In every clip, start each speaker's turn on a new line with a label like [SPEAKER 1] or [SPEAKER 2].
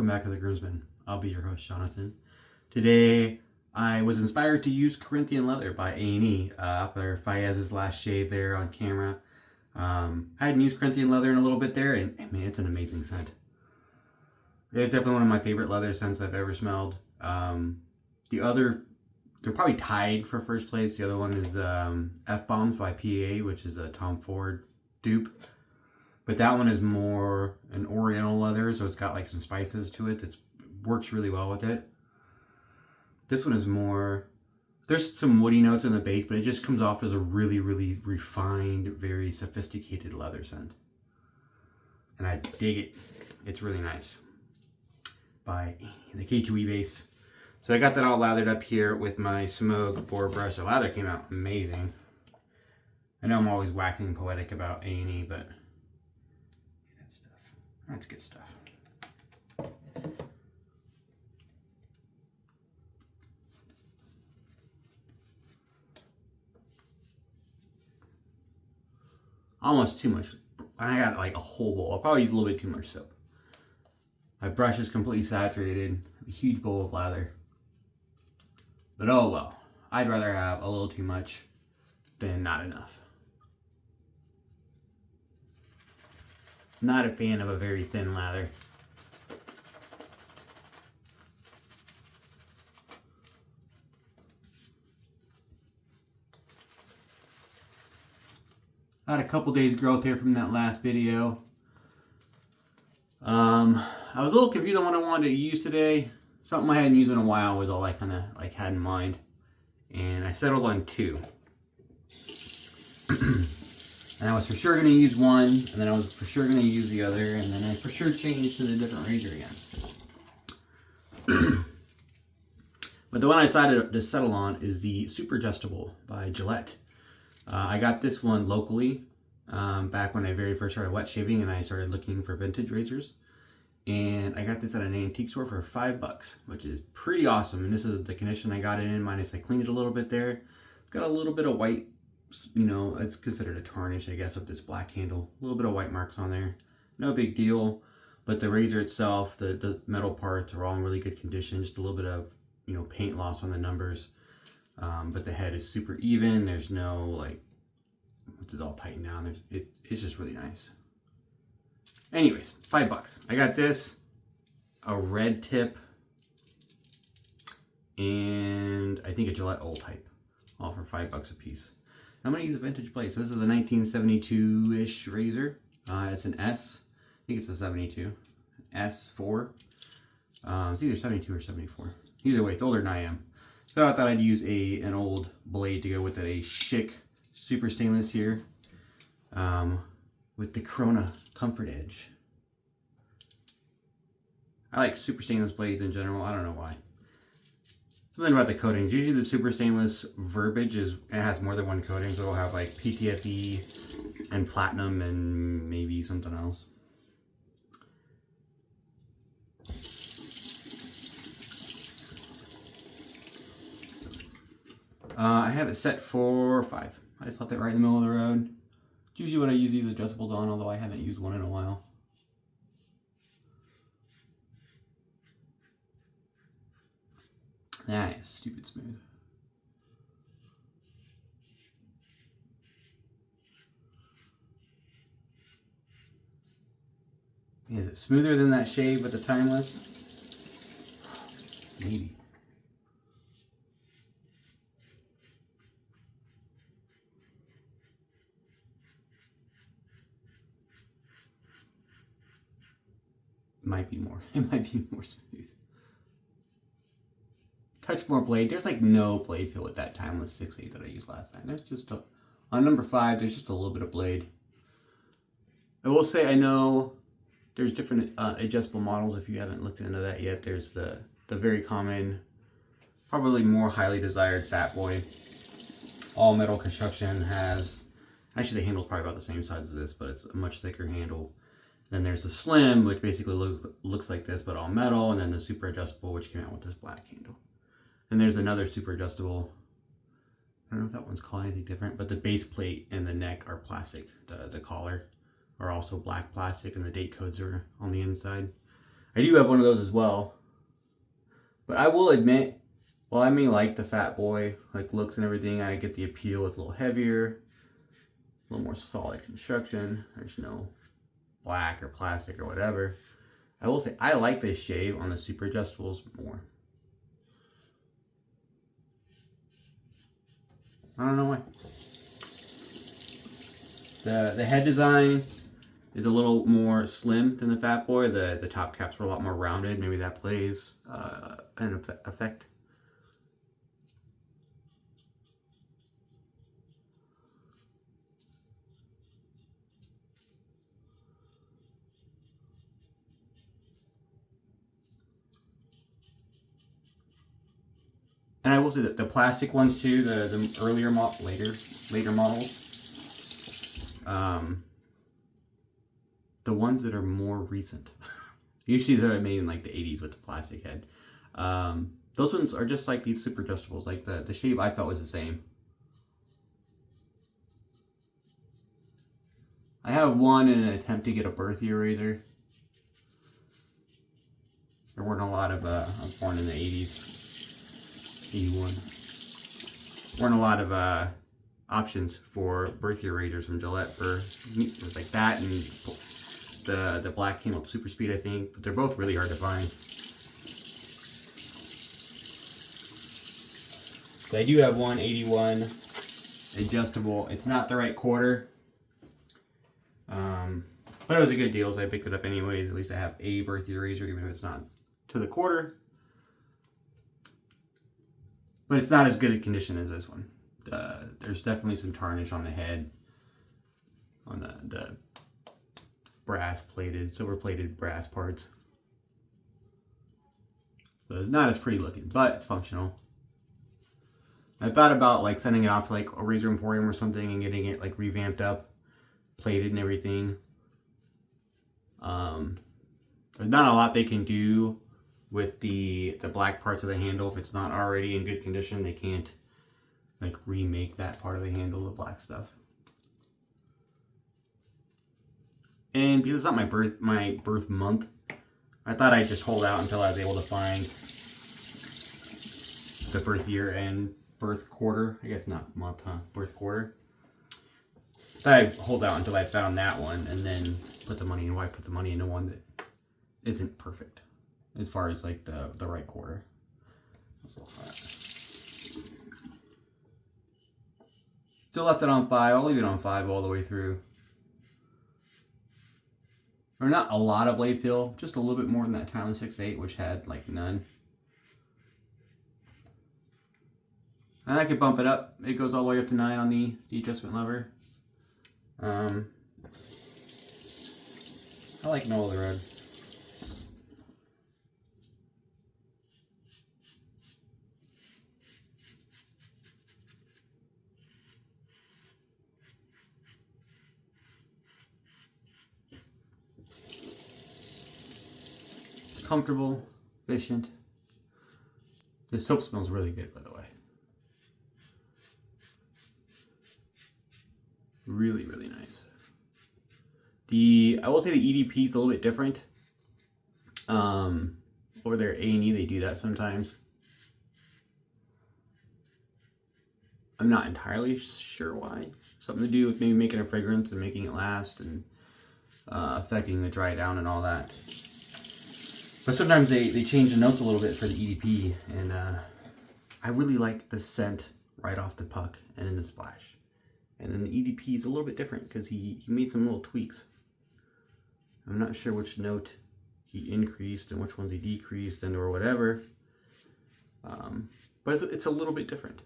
[SPEAKER 1] back to The Groomsman. I'll be your host, Jonathan. Today, I was inspired to use Corinthian leather by A&E after Fayez's last shave there on camera. I hadn't used Corinthian leather in a little bit there, and man, it's an amazing scent. It's definitely one of my favorite leather scents I've ever smelled. The other, they're probably tied for first place. The other one is F-Bombs by PA, which is a Tom Ford dupe. But that one is more an oriental leather, so it's got like some spices to it that works really well with it. This one is more, there's some woody notes in the base, but it just comes off as a really, really refined, very sophisticated leather scent. And I dig it. It's really nice. By the K2E base. So I got that all lathered up here with my Semouge Boar brush. The lather came out amazing. I know I'm always waxing poetic about A&E, but that stuff, that's good stuff. Almost too much. I got like a whole bowl. I'll probably use a little bit too much soap. My brush is completely saturated. A huge bowl of lather. But oh well. I'd rather have a little too much than not enough. Not a fan of a very thin lather. I had a couple days growth here from that last video. I was a little confused on what I wanted to use today. Something I hadn't used in a while was all I kind of like had in mind. And I settled on 2. And I was for sure going to use one, and then I was for sure going to use the other, and then I for sure changed to the different razor again. But the one I decided to settle on is the Super Adjustable by Gillette. I got this one locally back when I very first started wet shaving and I started looking for vintage razors. And I got this at an antique store for $5, which is pretty awesome. And this is the condition I got it in, minus I cleaned it a little bit there. It's got a little bit of white, you know, it's considered a tarnish, I guess, with this black handle. A little bit of white marks on there. No big deal. But the razor itself, the metal parts are all in really good condition. Just a little bit of, you know, paint loss on the numbers. But the head is super even. There's no, like, it's all tightened down. It's just really nice. Anyways, $5. I got this, a red tip, and I think a Gillette old type, all for $5 a piece. I'm going to use a vintage blade. So this is a 1972-ish razor. It's an S. I think it's a 72. S4. It's either 72 or 74. Either way, it's older than I am. So I thought I'd use an old blade to go with it. A Schick Super Stainless here. With the Corona Comfort Edge. I like super stainless blades in general. I don't know why. Something about the coatings. Usually the super stainless verbiage it has more than one coating, so it'll have like PTFE and platinum and maybe something else. I have it set for 5. I just left it right in the middle of the road. It's usually what I use these adjustables on, although I haven't used one in a while. That is stupid smooth. Is it smoother than that shave with the Timeless? Maybe. Might be more. It might be more smooth. Touch more blade. There's like no blade feel with that Timeless 6.8 that I used last time. There's just on number 5, there's just a little bit of blade. I will say I know there's different adjustable models if you haven't looked into that yet. There's the very common, probably more highly desired Fat Boy. All metal construction has, actually the handle's probably about the same size as this, but it's a much thicker handle. Then there's the Slim, which basically looks like this, but all metal. And then the Super Adjustable, which came out with this black handle. And there's another Super Adjustable. I don't know if that one's called anything different, but the base plate and the neck are plastic. The collar are also black plastic, and the date codes are on the inside. I do have one of those as well. But I will admit, while I may like the Fat Boy like looks and everything, I get the appeal. It's a little heavier, a little more solid construction. There's no black or plastic or whatever. I will say I like this shave on the Super Adjustables more. I don't know why. The head design is a little more slim than the Fat Boy. The top caps were a lot more rounded. Maybe that plays an effect. And I will say that the plastic ones too, the earlier later models, the ones that are more recent, usually they're made in like the 80s with the plastic head. Those ones are just like these Super Adjustables. Like the shave I felt was the same. I have one in an attempt to get a birthday razor. There weren't a lot of, I was born in the 80s. 81. Weren't a lot of options for birthday razors from Gillette for like that and the black came up super speed, I think, but they're both really hard to find. So I do have one 81 adjustable. It's not the right quarter, but it was a good deal, so I picked it up anyways. At least I have a birthday razor, even if it's not to the quarter. But it's not as good a condition as this one. There's definitely some tarnish on the head, on the brass plated, silver plated brass parts. So it's not as pretty looking, but it's functional. I thought about like sending it off to like a Razor Emporium or something and getting it like revamped up, plated and everything. There's not a lot they can do with the black parts of the handle. If it's not already in good condition, they can't like remake that part of the handle, the black stuff. And because it's not my birth month, I thought I'd just hold out until I was able to find the birth year and birth quarter. I guess not month, huh? Birth quarter. Thought I'd hold out until I found that one and then put the money in. Why put the money into one that isn't perfect as far as like the right quarter. Still left it on 5. I'll leave it on 5 all the way through. Or not a lot of blade feel, just a little bit more than that Talon 6.8, which had like none. And I could bump it up. It goes all the way up to 9 on the adjustment lever. I like middle of the road. Comfortable, efficient. The soap smells really good, by the way. Really, really nice. I will say the EDP is a little bit different. Over there, A&E, they do that sometimes. I'm not entirely sure why. Something to do with maybe making a fragrance and making it last and affecting the dry down and all that. But sometimes they change the notes a little bit for the EDP, and I really like the scent right off the puck and in the splash. And then the EDP is a little bit different because he made some little tweaks. I'm not sure which note he increased and which ones he decreased and or whatever. But it's a little bit different.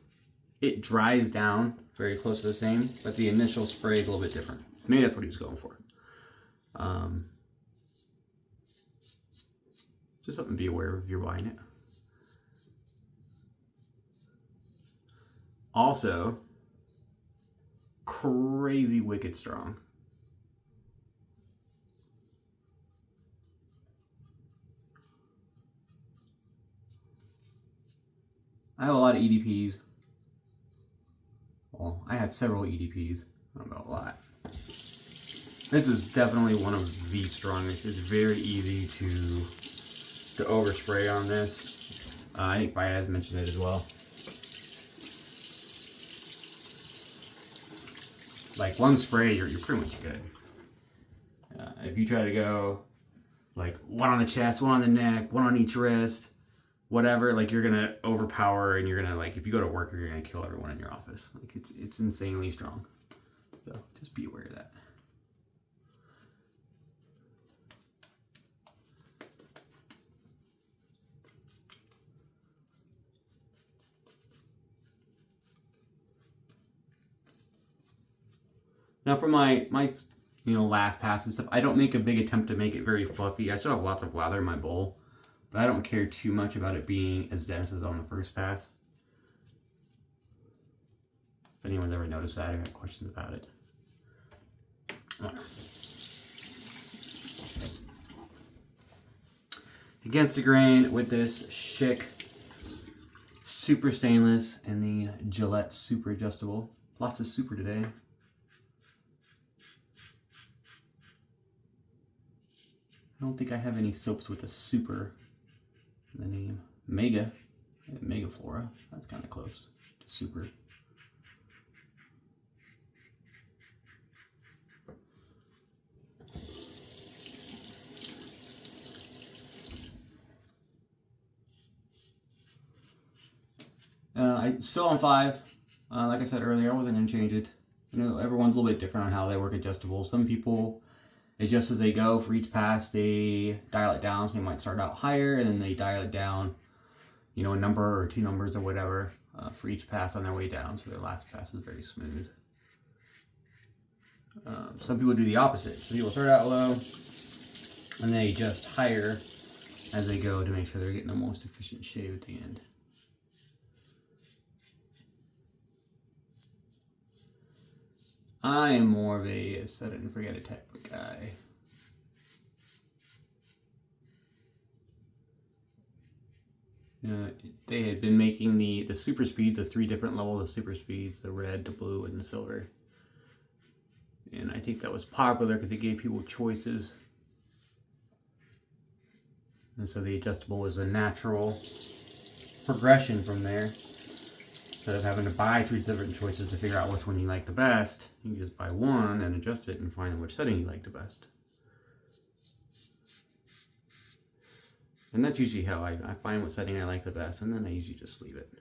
[SPEAKER 1] It dries down very close to the same, but the initial spray is a little bit different. Maybe that's what he was going for. Just something to be aware of if you're buying it. Also, crazy wicked strong. I have a lot of EDPs. Well, I have several EDPs. I don't know, a lot. This is definitely one of the strongest. It's very easy to to overspray on this. I think Fayez mentioned it as well. Like one spray, you're pretty much good. If you try to go like one on the chest, one on the neck, one on each wrist, whatever, like you're gonna overpower, and you're gonna, like, if you go to work, you're gonna kill everyone in your office. Like it's insanely strong. So just be aware of that. Now for my last pass and stuff, I don't make a big attempt to make it very fluffy. I still have lots of lather in my bowl, but I don't care too much about it being as dense as on the first pass. If anyone's ever noticed that or had questions about it. Against the grain with this Schick Super Stainless and the Gillette Super Adjustable. Lots of super today. I don't think I have any soaps with a super in the name. Mega Flora. That's kind of close to super. I still on 5. Like I said earlier, I wasn't going to change it. Everyone's a little bit different on how they work adjustable. Some people adjust as they go. For each pass, they dial it down. So they might start out higher, and then they dial it down, a number or 2 numbers or whatever for each pass on their way down. So their last pass is very smooth. Some people do the opposite. Some people start out low, and they adjust higher as they go to make sure they're getting the most efficient shave at the end. I am more of a set it and forget it type of guy. They had been making the super speeds, the 3 different levels of super speeds, the red, the blue, and the silver. And I think that was popular because it gave people choices. And so the adjustable was a natural progression from there. Instead of having to buy 3 different choices to figure out which one you like the best, you can just buy one and adjust it and find which setting you like the best. And that's usually how I find what setting I like the best, and then I usually just leave it.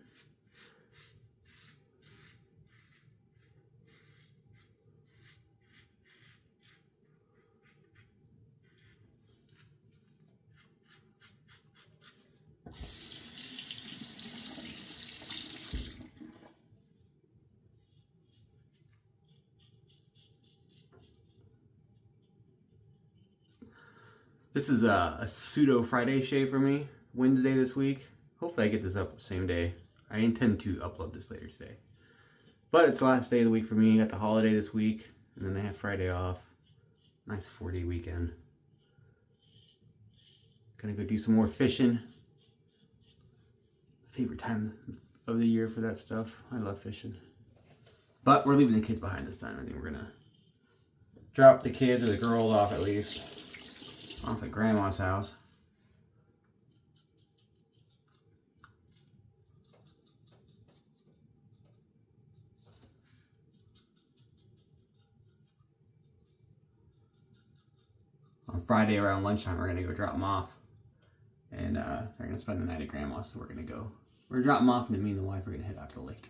[SPEAKER 1] This is a pseudo Friday shave for me. Wednesday this week. Hopefully I get this up the same day. I intend to upload this later today. But it's the last day of the week for me. Got the holiday this week, and then I have Friday off. Nice 4-day weekend. Gonna go do some more fishing. Favorite time of the year for that stuff. I love fishing. But we're leaving the kids behind this time. I think we're gonna drop the kids or the girls off at least. Off at Grandma's house. On Friday around lunchtime, we're gonna go drop them off, and they're gonna spend the night at Grandma's. So we're gonna drop them off, and then me and the wife are gonna head out to the lake.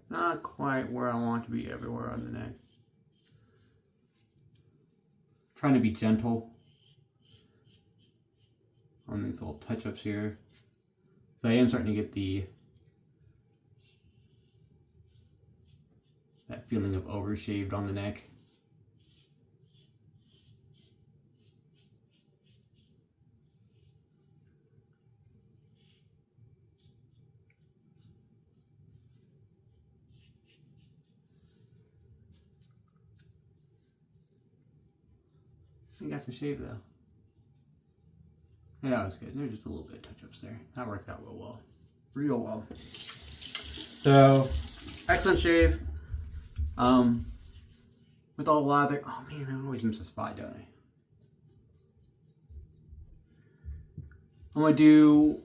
[SPEAKER 1] Not quite where I want to be everywhere on the neck. Trying to be gentle on these little touch-ups here. So I am starting to get that feeling of overshaved on the neck. You got some shave though. Yeah, that was good. There's just a little bit of touch-ups there. That worked out real well. Real well. So, excellent shave. With all the lather. Oh man, I always miss a spot, don't I? I'm going to do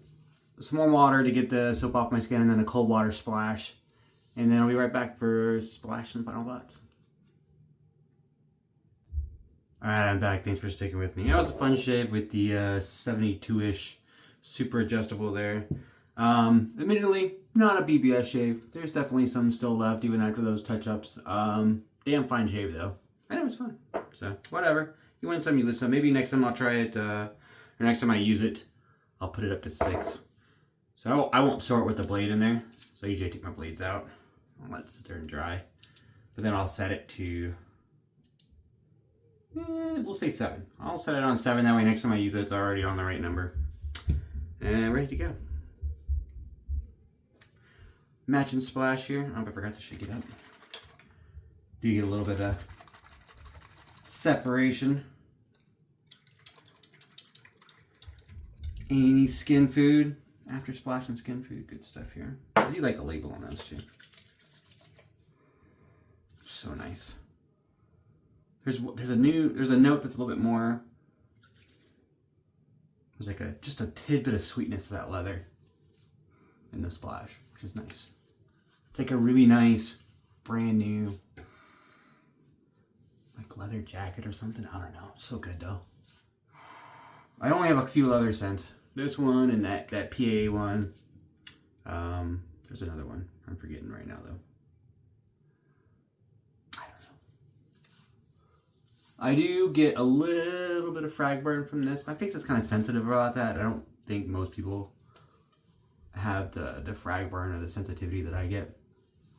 [SPEAKER 1] some more water to get the soap off my skin, and then a cold water splash. And then I'll be right back for splash and final thoughts. Alright, I'm back. Thanks for sticking with me. That was a fun shave with the 72-ish Super Adjustable there. Admittedly, not a BBS shave. There's definitely some still left even after those touch-ups. Damn fine shave though. And it was fun. So, whatever. You win some, you lose some. Maybe next time I'll try it, or next time I use it, I'll put it up to 6. So I won't sort with the blade in there. So usually I take my blades out. I'll let it sit there and dry. But then I'll set it to, we'll say 7. I'll set it on 7. That way next time I use it, it's already on the right number. And ready to go. Matching splash here. Oh, I forgot to shake it up. Do you get a little bit of separation? Any skin food after splashing skin food? Good stuff here. I do like the label on those too. So nice. There's a note that's a little bit more. There's like just a tidbit of sweetness to that leather in the splash, which is nice. It's like a really nice, brand new, like leather jacket or something. I don't know. So good though. I only have a few leather scents. This one and that PA one. There's another one. I'm forgetting right now though. I don't know. I do get a little bit of frag burn from this. My face is kind of sensitive about that. I don't think most people have the frag burn or the sensitivity that I get.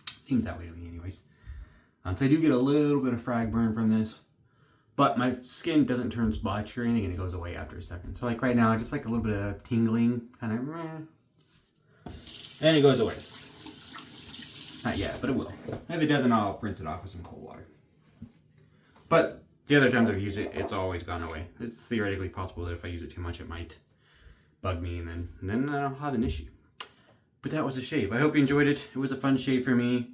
[SPEAKER 1] Seems that way to me anyways. So I do get a little bit of frag burn from this. But my skin doesn't turn splotchy or anything, and it goes away after a second. So like right now, just like a little bit of tingling, kind of, and it goes away. Not yet, but it will. If it doesn't, I'll rinse it off with some cold water. But the other times I've used it, it's always gone away. It's theoretically possible that if I use it too much, it might bug me, and then I'll have an issue. But that was a shave. I hope you enjoyed it. It was a fun shave for me.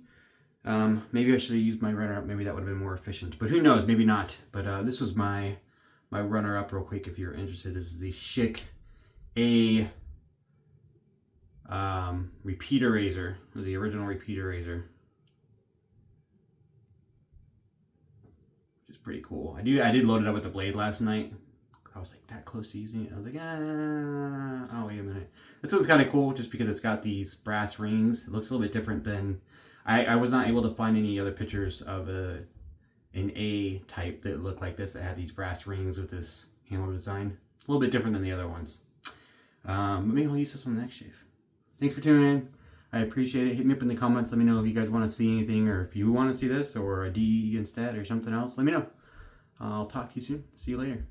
[SPEAKER 1] Maybe I should have used my runner-up. Maybe that would have been more efficient. But who knows? Maybe not. But this was my runner-up real quick if you're interested. This is the Schick repeater razor. The original repeater razor. Which is pretty cool. I did load it up with the blade last night. I was like that close to using it. I was like, oh, wait a minute. This one's kind of cool just because it's got these brass rings. It looks a little bit different than... I was not able to find any other pictures of an A type that looked like this that had these brass rings with this handle design. It's a little bit different than the other ones. But maybe I'll use this on the next shave. Thanks for tuning in. I appreciate it. Hit me up in the comments. Let me know if you guys want to see anything or if you want to see this or a D instead or something else. Let me know. I'll talk to you soon. See you later.